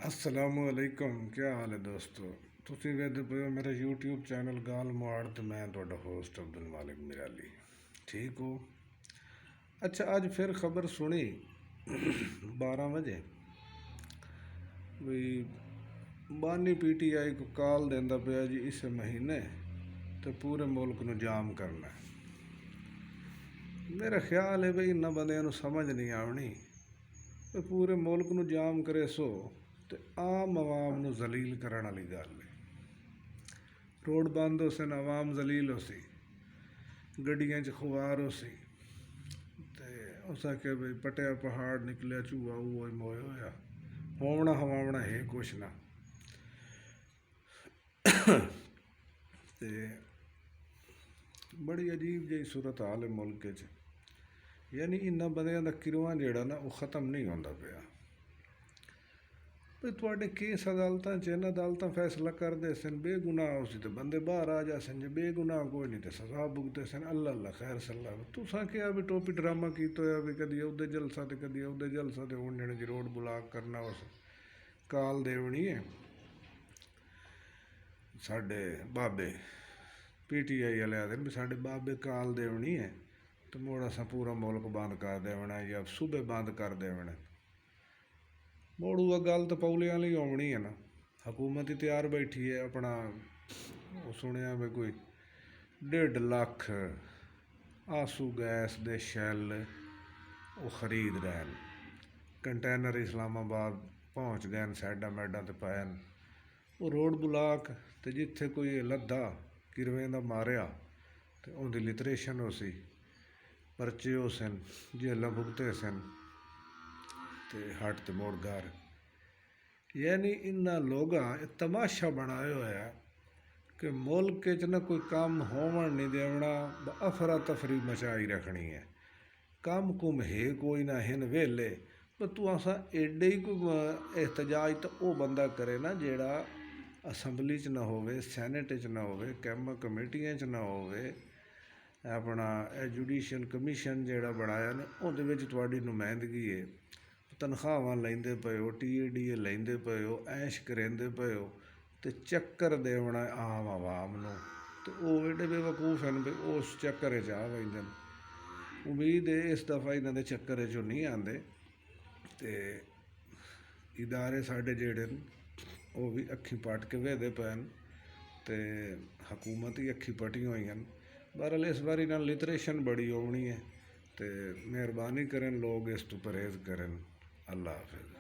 असलामुअलैकुम। क्या हाल है दोस्तों? ਤੁਸੀਂ ਵੇਖਦੇ ਪਏ ਹੋ ਮੇਰਾ YouTube ਚੈਨਲ ਗਾਲ ਮੁਆੜ ਤੇ ਮੈਂ ਤੁਹਾਡਾ ਹੋਸਟ ਅਬਦੁਲ ਮਾਲਿਕ ਮਿਰਾਲੀ। ਠੀਕ ਹੋ? ਅੱਛਾ, ਅੱਜ ਫਿਰ ਖਬਰ ਸੁਣੀ 12 ਵਜੇ ਵੀ ਬਾਨੀ PTI को ਕਾਲ ਦਿੰਦਾ ਪਿਆ ਜੀ ਇਸ ਮਹੀਨੇ ਤੇ ਪੂਰੇ ਮੁਲਕ ਨੂੰ ਜਾਮ ਕਰਨਾ। ਮੇਰਾ ਖਿਆਲ ਹੈ ਵੀ ਇਹਨਾਂ ਬੰਦਿਆਂ ਨੂੰ ਸਮਝ ਨਹੀਂ ਆਉਣੀ ਵੀ ਪੂਰੇ ਮੁਲਕ ਨੂੰ ਜਾਮ ਕਰੇ ਸੋ ਤੇ ਆਮ आवाम ਨੂੰ ਜ਼ਲੀਲ ਕਰਨ वाली गल है। रोड बंद हो सन, आवाम जलील हो सी, गड्डियां च खुआर हो सी ते उस आखे भाई पटिया पहाड़ निकलिया चूहा वो मोए होया होवना हवावना है कुछ ना। ते बड़ी अजीब जी सूरत हाल है मुल्क च, यानी इन्होंने बंदियां दा किरवा जेड़ा ना वो ख़त्म नहीं होंदा पिया। भी तुहाडे केस अदालतां च इन्हां अदालतां फैसला करदे सन, बेगुनाह हो सी ते बंदे बाहर आ जा सन, जे बेगुनाह कोई नहीं तो सज़ा भुगते सन। अल्लाह अल्लाह खैर सल्ला। तुसां क्या भी टोपी ड्रामा कीता होया भी कदी ओहदे जलसा ते कदी ओहदे जलसा ते हुण जने जी रोड ब्लॉक करना उस काल देवनी है साडे बाबे PTI वाले आखदे भी साडे बाबे काल देवनी है तो मुड़ असां पूरा मुल्क बंद कर देवना या सूबे बंद कर देवने। मुड़ वह गल तो पौलियां वाली आनी है ना। हुकूमत ही तैयार बैठी है अपना, वो सुनिया भी कोई 1.5 लाख आंसू गैस दे शैल वो खरीद रहे हैं। कंटेनर इस्लामाबाद पहुँच गए सैडा मैडा तो पैन वो रोड ब्लॉक तो जिथे कोई लद्दा किरवें का मारिया तो उनकी लिटरेशन हो सी, परचे हो सन, जेल भुगते सन ते हट ते मोड़ घर। यानी इन्होंने लोगों तमाशा बनाया होया कि मुल्क च ना कोई काम होवन नहीं देवना, अफरा तफरी मचाई रखनी है। काम कुम है कोई ना, हिन वेले पर तू असा एडे ही कोई एहतजाज तो वह बंदा करे ना जेड़ा असैंबली च ना होवे, सैनेट च ना होवे, कैंप कमेटियां च ना होवे, अपना जुडिशियल कमीशन जेड़ा बनाया ना उहदे विच तुहाडी नुमाइंदगी है। तनख्वाहां लैंदे पे हो, TADA लैंदे पे हो, ऐश करेंदे पे हो तो चक्कर देवना आम आवाम नूं तो वो एडे बेवकूफ हैं भी उस चक्कर च आ वैंदे। उम्मीद है इस दफ़ा इन्हां दे चक्कर चों नहीं आंदे ते इदारे साडे जेड़े वो भी अखीं पट के वेहदे पैन ते हुकूमत ही अखीं पटियां होईयां। बहरहाल इस बारी नाल लिटरेशन बड़ी होनी है तो मेहरबानी करें लोग इस तो परहेज़ करें। अल्लाह हाफिज़।